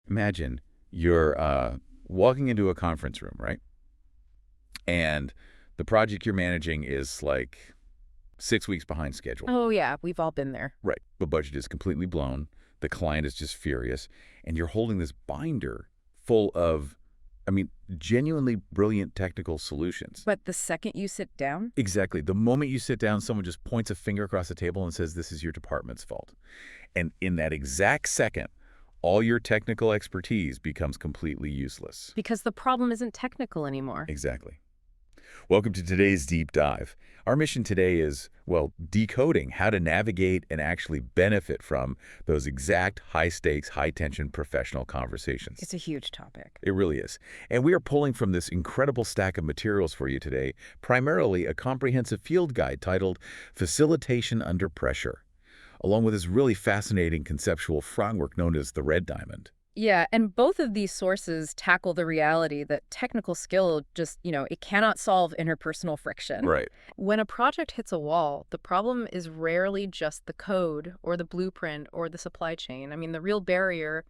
Imagine you're walking into a conference room, right? And the project you're managing is like 6 weeks behind schedule. Oh, yeah, we've all been there. Right. The budget is completely blown. The client is just furious. And you're holding this binder full of, genuinely brilliant technical solutions. But the second you sit down? Exactly. The moment you sit down, someone just points a finger across the table and says, this is your department's fault. And in that exact second, all your technical expertise becomes completely useless. Because the problem isn't technical anymore. Exactly. Welcome to today's Deep Dive. Our mission today is, well, decoding how to navigate and actually benefit from those exact high-stakes, high-tension professional conversations. It's a huge topic. It really is. And we are pulling from this incredible stack of materials for you today, primarily a comprehensive field guide titled Facilitation Under Pressure, along with this really fascinating conceptual framework known as the Red Diamond. Yeah, and both of these sources tackle the reality that technical skill just, it cannot solve interpersonal friction. Right. When a project hits a wall, the problem is rarely just the code or the blueprint or the supply chain. The real barrier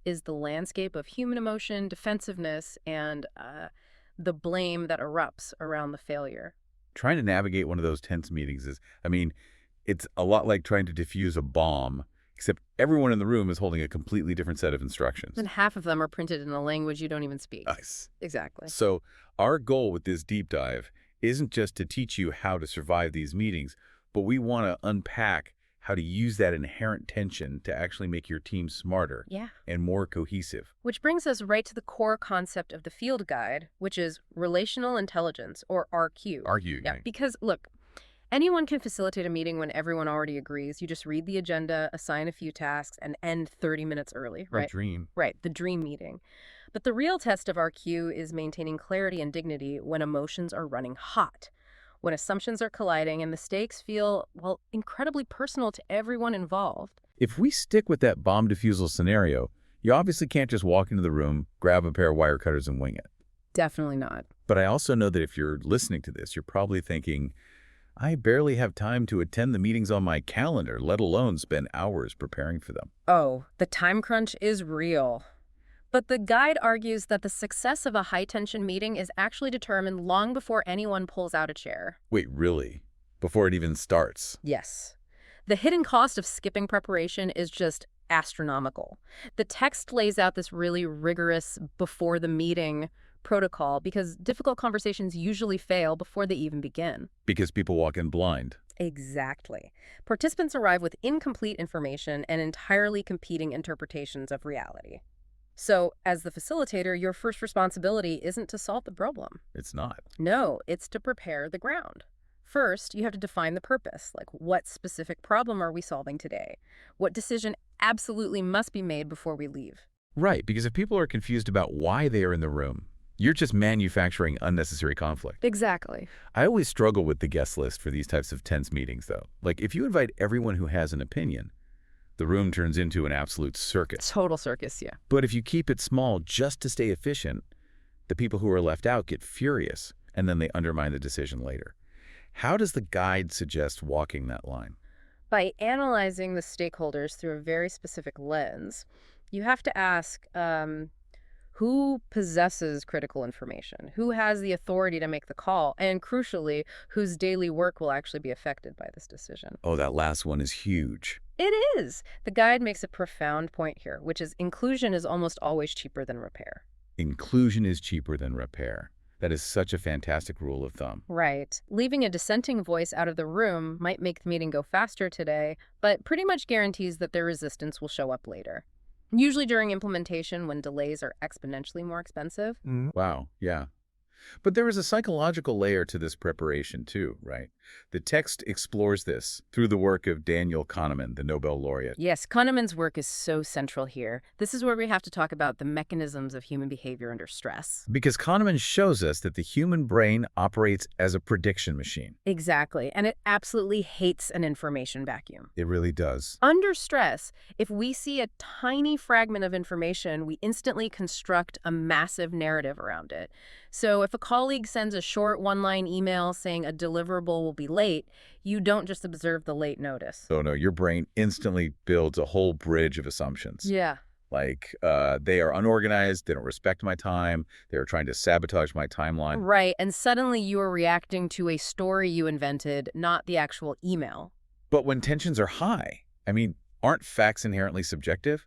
is the landscape of human emotion, defensiveness, and the blame that erupts around the failure. Trying to navigate one of those tense meetings is, it's a lot like trying to defuse a bomb, except everyone in the room is holding a completely different set of instructions. And half of them are printed in a language you don't even speak. Nice. Exactly. So our goal with this deep dive isn't just to teach you how to survive these meetings, but we want to unpack how to use that inherent tension to actually make your team smarter and more cohesive. Which brings us right to the core concept of the field guide, which is relational intelligence, or RQ. RQ, yeah. Because, look, anyone can facilitate a meeting when everyone already agrees. You just read the agenda, assign a few tasks, and end 30 minutes early, right? A dream. Right, the dream meeting. But the real test of RQ is maintaining clarity and dignity when emotions are running hot, when assumptions are colliding and the stakes feel, well, incredibly personal to everyone involved. If we stick with that bomb defusal scenario, you obviously can't just walk into the room, grab a pair of wire cutters, and wing it. Definitely not. But I also know that if you're listening to this, you're probably thinking, I barely have time to attend the meetings on my calendar, let alone spend hours preparing for them. Oh, the time crunch is real. But the guide argues that the success of a high-tension meeting is actually determined long before anyone pulls out a chair. Wait, really? Before it even starts? Yes. The hidden cost of skipping preparation is just astronomical. The text lays out this really rigorous before-the-meeting protocol because difficult conversations usually fail before they even begin. Because people walk in blind. Exactly. Participants arrive with incomplete information and entirely competing interpretations of reality. So, as the facilitator, your first responsibility isn't to solve the problem. It's not. No, it's to prepare the ground. First, you have to define the purpose, like what specific problem are we solving today? What decision absolutely must be made before we leave? Right, because if people are confused about why they are in the room, you're just manufacturing unnecessary conflict. Exactly. I always struggle with the guest list for these types of tense meetings, though. Like, if you invite everyone who has an opinion, the room turns into an absolute circus. Total circus, yeah. But if you keep it small just to stay efficient, the people who are left out get furious, and then they undermine the decision later. How does the guide suggest walking that line? By analyzing the stakeholders through a very specific lens, you have to ask, who possesses critical information? Who has the authority to make the call? And crucially, whose daily work will actually be affected by this decision? Oh, that last one is huge. It is. The guide makes a profound point here, which is inclusion is almost always cheaper than repair. Inclusion is cheaper than repair. That is such a fantastic rule of thumb. Right. Leaving a dissenting voice out of the room might make the meeting go faster today, but pretty much guarantees that their resistance will show up later. Usually during implementation when delays are exponentially more expensive. Wow, yeah. But there is a psychological layer to this preparation too, right? The text explores this through the work of Daniel Kahneman, the Nobel laureate. Yes, Kahneman's work is so central here. This is where we have to talk about the mechanisms of human behavior under stress. Because Kahneman shows us that the human brain operates as a prediction machine. Exactly, and it absolutely hates an information vacuum. It really does. Under stress, if we see a tiny fragment of information, we instantly construct a massive narrative around it. So if a colleague sends a short one-line email saying a deliverable will be late, you don't just observe the late notice. Oh no, your brain instantly builds a whole bridge of assumptions. Yeah. Like, they are unorganized, they don't respect my time, they're trying to sabotage my timeline. Right, and suddenly you are reacting to a story you invented, not the actual email. But when tensions are high, I mean, aren't facts inherently subjective?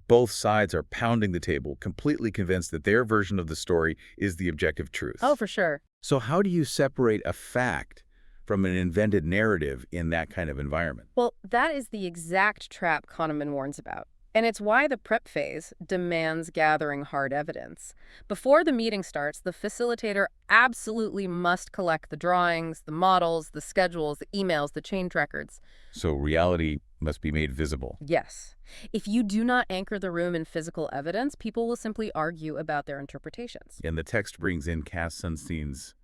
Both sides are pounding the table, completely convinced that their version of the story is the objective Oh, truth. for sure. So how do you separate a fact from an invented narrative in that kind of environment? Well, that is the exact trap Kahneman warns about. And it's why the prep phase demands gathering hard evidence. Before the meeting starts, the facilitator absolutely must collect the drawings, the models, the schedules, the emails, the change records. So reality must be made visible. Yes. If you do not anchor the room in physical evidence, people will simply argue about their interpretations. And the text brings in Cass Sunstein's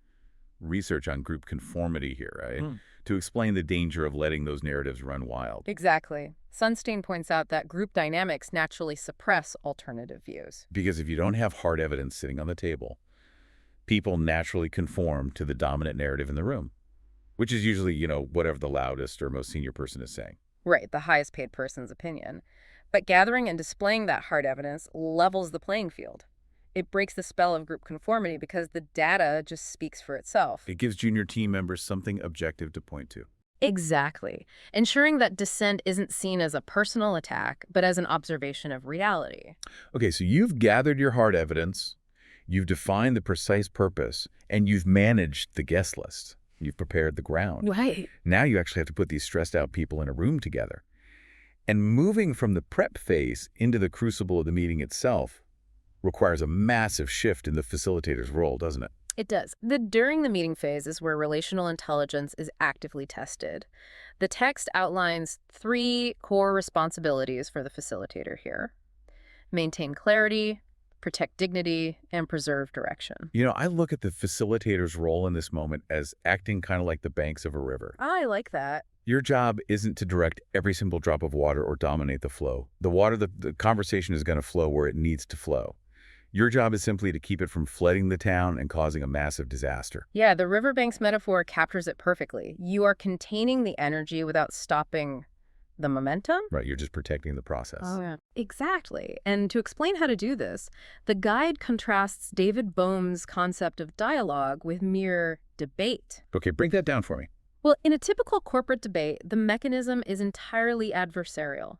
research on group conformity here, right? To explain the danger of letting those narratives run wild. Exactly. Sunstein points out that group dynamics naturally suppress alternative views. Because if you don't have hard evidence sitting on the table, people naturally conform to the dominant narrative in the room, which is usually, whatever the loudest or most senior person is saying. Right, the highest paid person's opinion. But gathering and displaying that hard evidence levels the playing field. It breaks the spell of group conformity because the data just speaks for itself. It gives junior team members something objective to point to. Exactly. Ensuring that dissent isn't seen as a personal attack, but as an observation of reality. Okay, so you've gathered your hard evidence, you've defined the precise purpose, and you've managed the guest list. You've prepared the ground. Right. Now you actually have to put these stressed out people in a room together. And moving from the prep phase into the crucible of the meeting itself requires a massive shift in the facilitator's role, doesn't it? It does. During the meeting phase is where relational intelligence is actively tested. The text outlines 3 core responsibilities for the facilitator here: maintain clarity, protect dignity, and preserve direction. I look at the facilitator's role in this moment as acting kind of like the banks of a river. I like that. Your job isn't to direct every single drop of water or dominate the flow. The conversation is going to flow where it needs to flow. Your job is simply to keep it from flooding the town and causing a massive disaster. Yeah, the riverbanks metaphor captures it perfectly. You are containing the energy without stopping the momentum. Right, you're just protecting the process. Oh, yeah. Exactly. And to explain how to do this, the guide contrasts David Bohm's concept of dialogue with mere debate. Okay, break that down for me. Well, in a typical corporate debate, the mechanism is entirely adversarial.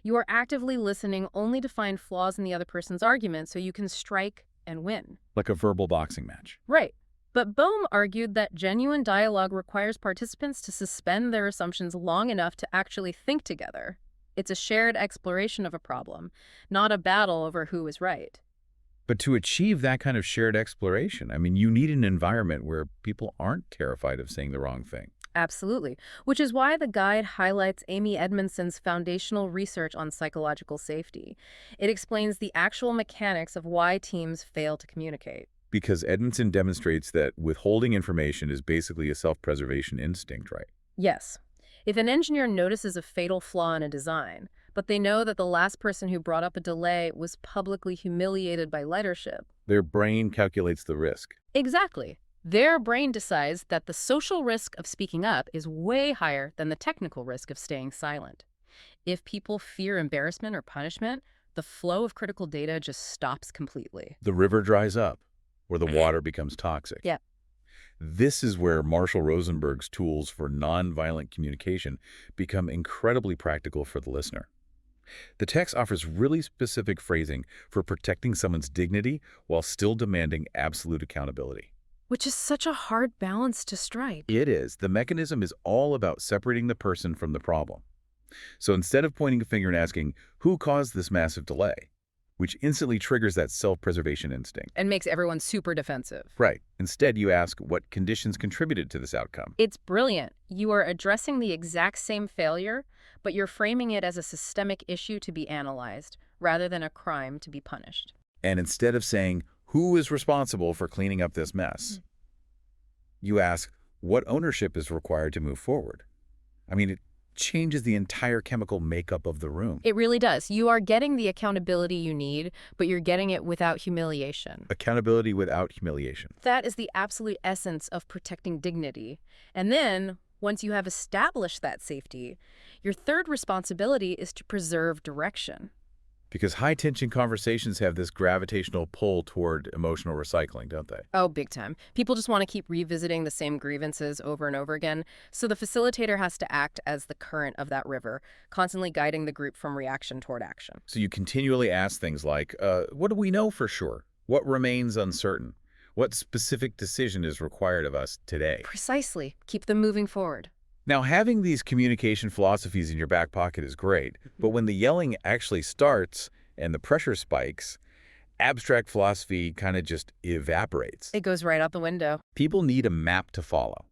You are actively listening only to find flaws in the other person's argument so you can strike and win. Like a verbal boxing match. Right. But Bohm argued that genuine dialogue requires participants to suspend their assumptions long enough to actually think together. It's a shared exploration of a problem, not a battle over who is right. But to achieve that kind of shared exploration, you need an environment where people aren't terrified of saying the wrong thing. Absolutely. Which is why the guide highlights Amy Edmondson's foundational research on psychological safety. It explains the actual mechanics of why teams fail to communicate. Because Edmondson demonstrates that withholding information is basically a self-preservation instinct, right? Yes. If an engineer notices a fatal flaw in a design, but they know that the last person who brought up a delay was publicly humiliated by leadership. Their brain calculates the risk. Exactly. Their brain decides that the social risk of speaking up is way higher than the technical risk of staying silent. If people fear embarrassment or punishment, the flow of critical data just stops completely. The river dries up, where the water becomes toxic. Yeah. This is where Marshall Rosenberg's tools for nonviolent communication become incredibly practical for the listener. The text offers really specific phrasing for protecting someone's dignity while still demanding absolute accountability. Which is such a hard balance to strike. It is. The mechanism is all about separating the person from the problem. So instead of pointing a finger and asking, who caused this massive delay? Which instantly triggers that self-preservation instinct. And makes everyone super defensive. Right. Instead, you ask what conditions contributed to this outcome. It's brilliant. You are addressing the exact same failure, but you're framing it as a systemic issue to be analyzed, rather than a crime to be punished. And instead of saying, who is responsible for cleaning up this mess? You ask, what ownership is required to move forward? It changes the entire chemical makeup of the room. It really does. You are getting the accountability you need, but you're getting it without humiliation. Accountability without humiliation. That is the absolute essence of protecting dignity. And then, once you have established that safety, your third responsibility is to preserve direction. Because high-tension conversations have this gravitational pull toward emotional recycling, don't they? Oh, big time. People just want to keep revisiting the same grievances over and over again. So the facilitator has to act as the current of that river, constantly guiding the group from reaction toward action. So you continually ask things like, what do we know for sure? What remains uncertain? What specific decision is required of us today? Precisely. Keep them moving forward. Now, having these communication philosophies in your back pocket is great, but when the yelling actually starts and the pressure spikes, abstract philosophy kind of just evaporates. It goes right out the window. People need a map to follow,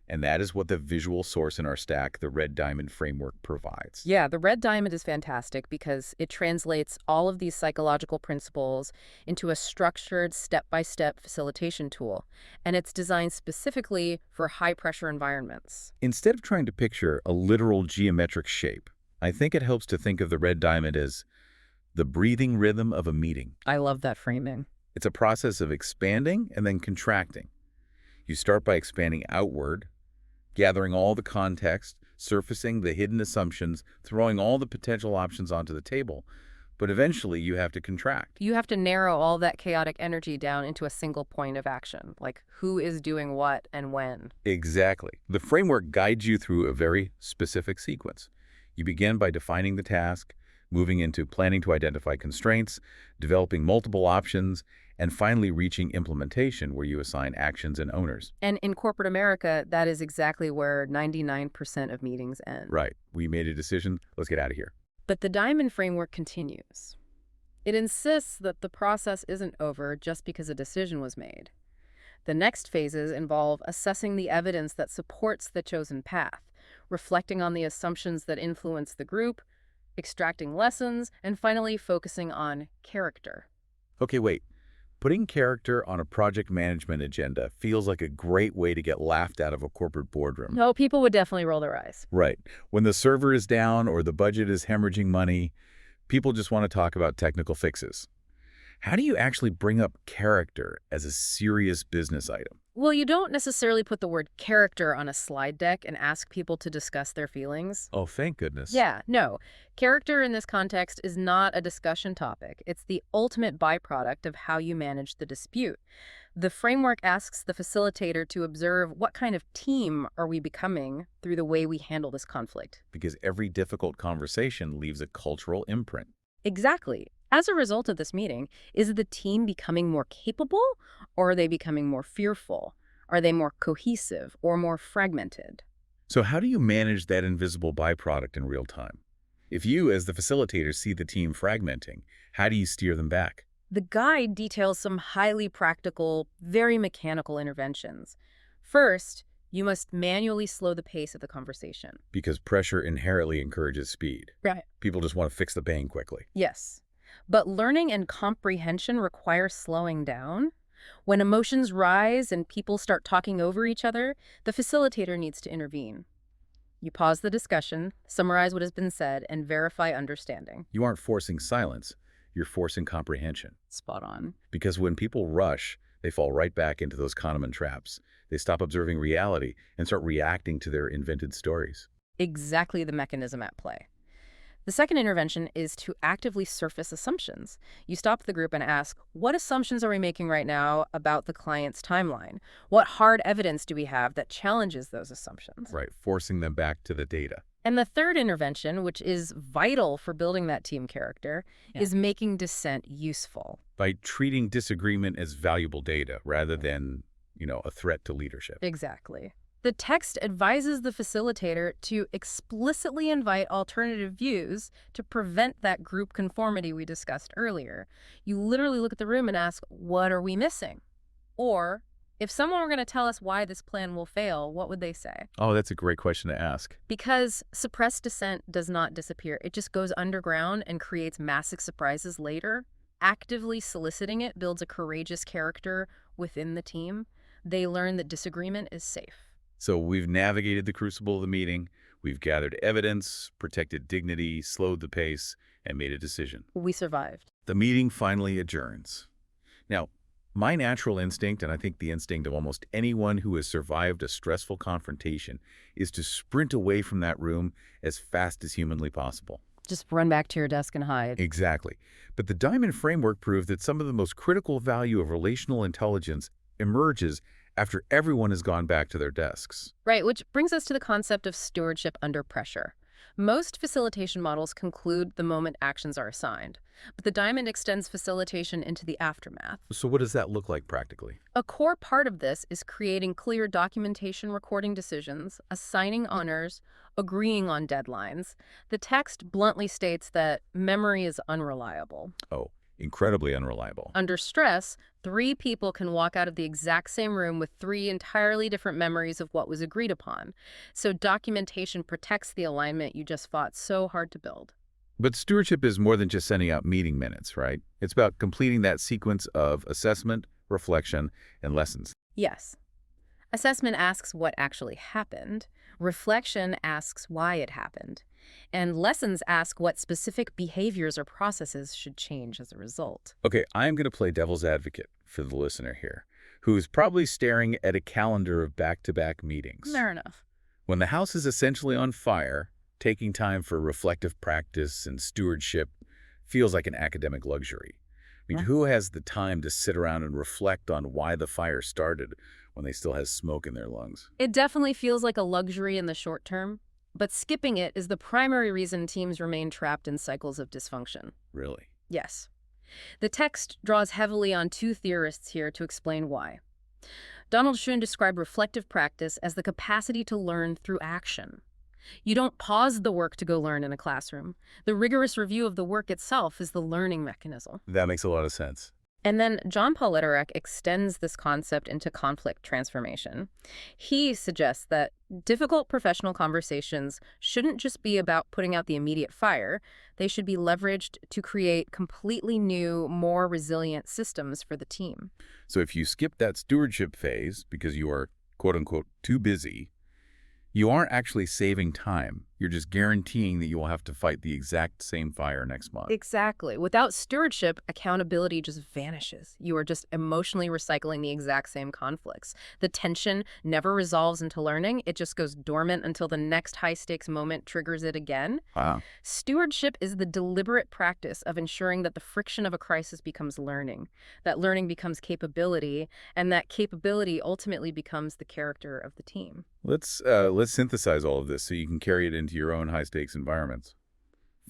and that is what the visual source in our stack, the Red Diamond Framework, provides. Yeah, the red diamond is fantastic because it translates all of these psychological principles into a structured step-by-step facilitation tool, and it's designed specifically for high-pressure environments. Instead of trying to picture a literal geometric shape, I think it helps to think of the Red Diamond as the breathing rhythm of a meeting. I love that framing. It's a process of expanding and then contracting. You start by expanding outward, gathering all the context, surfacing the hidden assumptions, throwing all the potential options onto the table. But eventually you have to contract. You have to narrow all that chaotic energy down into a single point of action, like who is doing what and when. Exactly. The framework guides you through a very specific sequence. You begin by defining the task, moving into planning to identify constraints, developing multiple options, and finally reaching implementation where you assign actions and owners. And in corporate America, that is exactly where 99% of meetings end. Right. We made a decision. Let's get out of here. But the Diamond Framework continues. It insists that the process isn't over just because a decision was made. The next phases involve assessing the evidence that supports the chosen path, reflecting on the assumptions that influence the group, extracting lessons, and finally focusing on character. Okay, wait. Putting character on a project management agenda feels like a great way to get laughed out of a corporate boardroom. No, people would definitely roll their eyes. Right. When the server is down or the budget is hemorrhaging money, people just want to talk about technical fixes. How do you actually bring up character as a serious business item? Well, you don't necessarily put the word character on a slide deck and ask people to discuss their feelings. Oh, thank goodness. Yeah, no. Character in this context is not a discussion topic. It's the ultimate byproduct of how you manage the dispute. The framework asks the facilitator to observe what kind of team are we becoming through the way we handle this conflict. Because every difficult conversation leaves a cultural imprint. Exactly. As a result of this meeting, is the team becoming more capable, or are they becoming more fearful? Are they more cohesive or more fragmented? So how do you manage that invisible byproduct in real time? If you, as the facilitator, see the team fragmenting, how do you steer them back? The guide details some highly practical, very mechanical interventions. First, you must manually slow the pace of the conversation. Because pressure inherently encourages speed. Right. People just want to fix the pain quickly. Yes. But learning and comprehension require slowing down. When emotions rise and people start talking over each other, the facilitator needs to intervene. You pause the discussion, summarize what has been said, and verify understanding. You aren't forcing silence, you're forcing comprehension. Spot on. Because when people rush, they fall right back into those Kahneman traps. They stop observing reality and start reacting to their invented stories. Exactly the mechanism at play. The second intervention is to actively surface assumptions. You stop the group and ask, what assumptions are we making right now about the client's timeline? What hard evidence do we have that challenges those assumptions? Right, forcing them back to the data. And the third intervention, which is vital for building that team character, is making dissent useful. By treating disagreement as valuable data rather than, a threat to leadership. Exactly. The text advises the facilitator to explicitly invite alternative views to prevent that group conformity we discussed earlier. You literally look at the room and ask, what are we missing? Or, if someone were going to tell us why this plan will fail, what would they say? Oh, that's a great question to ask. Because suppressed dissent does not disappear. It just goes underground and creates massive surprises later. Actively soliciting it builds a courageous character within the team. They learn that disagreement is safe. So we've navigated the crucible of the meeting, we've gathered evidence, protected dignity, slowed the pace, and made a decision. We survived. The meeting finally adjourns. Now, my natural instinct, and I think the instinct of almost anyone who has survived a stressful confrontation, is to sprint away from that room as fast as humanly possible. Just run back to your desk and hide. Exactly. But the Diamond framework proved that some of the most critical value of relational intelligence emerges after everyone has gone back to their desks. Right, which brings us to the concept of stewardship under pressure. Most facilitation models conclude the moment actions are assigned, but the diamond extends facilitation into the aftermath. So what does that look like practically? A core part of this is creating clear documentation recording decisions, assigning honors, agreeing on deadlines. The text bluntly states that memory is unreliable. Oh, incredibly unreliable. Under stress, 3 people can walk out of the exact same room with 3 entirely different memories of what was agreed upon. So documentation protects the alignment you just fought so hard to build. But stewardship is more than just sending out meeting minutes, right? It's about completing that sequence of assessment, reflection, and lessons. Yes. Assessment asks what actually happened. Reflection asks why it happened. And lessons ask what specific behaviors or processes should change as a result. Okay, I'm going to play devil's advocate for the listener here, who's probably staring at a calendar of back-to-back meetings. Fair enough. When the house is essentially on fire, taking time for reflective practice and stewardship feels like an academic luxury. I mean, who has the time to sit around and reflect on why the fire started when they still have smoke in their lungs? It definitely feels like a luxury in the short term, but skipping it is the primary reason teams remain trapped in cycles of dysfunction. Really? Yes. The text draws heavily on 2 theorists here to explain why. Donald Schoen described reflective practice as the capacity to learn through action. You don't pause the work to go learn in a classroom. The rigorous review of the work itself is the learning mechanism. That makes a lot of sense. And then John Paul Lederach extends this concept into conflict transformation. He suggests that difficult professional conversations shouldn't just be about putting out the immediate fire. They should be leveraged to create completely new, more resilient systems for the team. So if you skip that stewardship phase because you are, quote-unquote, too busy, you aren't actually saving time. You're just guaranteeing that you will have to fight the exact same fire next month. Exactly. Without stewardship, accountability just vanishes. You are just emotionally recycling the exact same conflicts. The tension never resolves into learning. It just goes dormant until the next high-stakes moment triggers it again. Wow. Stewardship is the deliberate practice of ensuring that the friction of a crisis becomes learning, that learning becomes capability, and that capability ultimately becomes the character of the team. Let's synthesize all of this so you can carry it into your own high-stakes environments.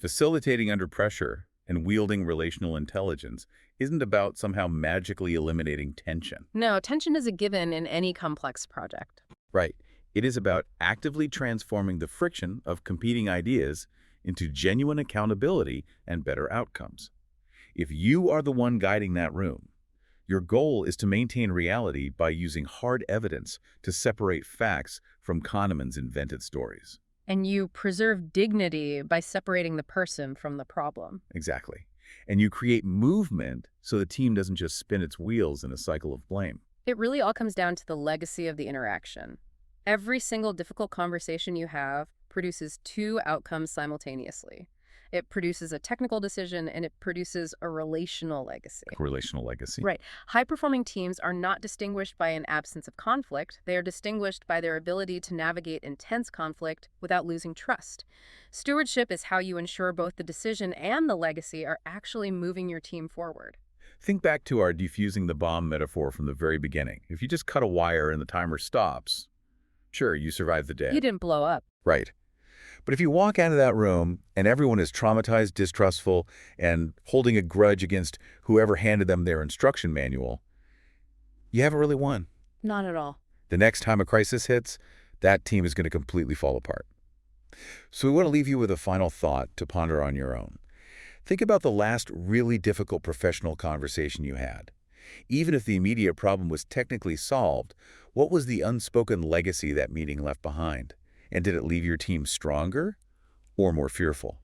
Facilitating under pressure and wielding relational intelligence isn't about somehow magically eliminating tension. No, tension is a given in any complex project. Right. It is about actively transforming the friction of competing ideas into genuine accountability and better outcomes. If you are the one guiding that room, your goal is to maintain reality by using hard evidence to separate facts from Kahneman's invented stories. And you preserve dignity by separating the person from the problem. Exactly. And you create movement so the team doesn't just spin its wheels in a cycle of blame. It really all comes down to the legacy of the interaction. Every single difficult conversation you have produces 2 outcomes simultaneously. It produces a technical decision and it produces a relational legacy. Relational legacy. Right. High-performing teams are not distinguished by an absence of conflict. They are distinguished by their ability to navigate intense conflict without losing trust. Stewardship is how you ensure both the decision and the legacy are actually moving your team forward. Think back to our defusing the bomb metaphor from the very beginning. If you just cut a wire and the timer stops, sure, you survive the day. You didn't blow up. Right. But if you walk out of that room and everyone is traumatized, distrustful, and holding a grudge against whoever handed them their instruction manual, you haven't really won. Not at all. The next time a crisis hits, that team is going to completely fall apart. So we want to leave you with a final thought to ponder on your own. Think about the last really difficult professional conversation you had. Even if the immediate problem was technically solved, what was the unspoken legacy that meeting left behind? And did it leave your team stronger or more fearful?